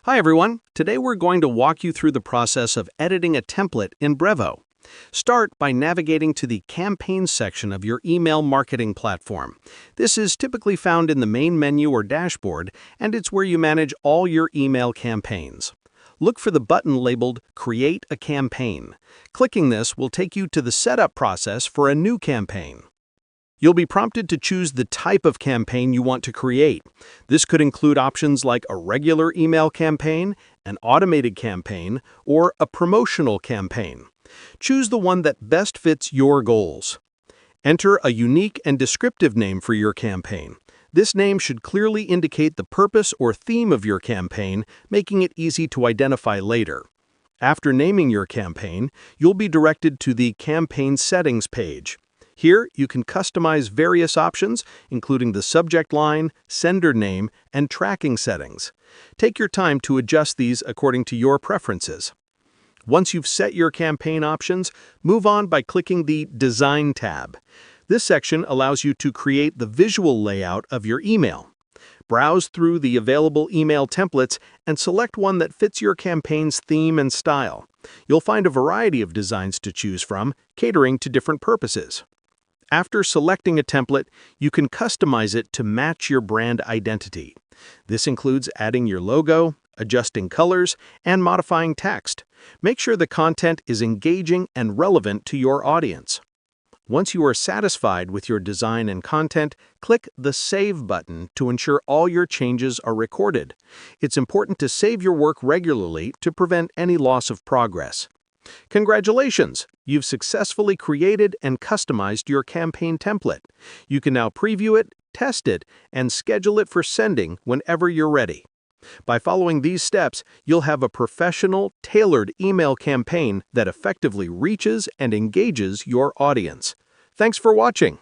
Hi everyone, today we're going to walk you through the process of editing a template in Brevo. Start by navigating to the Campaigns section of your email marketing platform. This is typically found in the main menu or dashboard, and it's where you manage all your email campaigns. Look for the button labeled Create a Campaign. Clicking this will take you to the setup process for a new campaign. You'll be prompted to choose the type of campaign you want to create. This could include options like a regular email campaign, an automated campaign, or a promotional campaign. Choose the one that best fits your goals. Enter a unique and descriptive name for your campaign. This name should clearly indicate the purpose or theme of your campaign, making it easy to identify later. After naming your campaign, you'll be directed to the Campaign Settings page. Here, you can customize various options, including the subject line, sender name, and tracking settings. Take your time to adjust these according to your preferences. Once you've set your campaign options, move on by clicking the Design tab. This section allows you to create the visual layout of your email. Browse through the available email templates and select one that fits your campaign's theme and style. You'll find a variety of designs to choose from, catering to different purposes. After selecting a template, you can customize it to match your brand identity. This includes adding your logo, adjusting colors, and modifying text. Make sure the content is engaging and relevant to your audience. Once you are satisfied with your design and content, click the Save button to ensure all your changes are recorded. It's important to save your work regularly to prevent any loss of progress. Congratulations! You've successfully created and customized your campaign template. You can now preview it, test it, and schedule it for sending whenever you're ready. By following these steps, you'll have a professional, tailored email campaign that effectively reaches and engages your audience. Thanks for watching.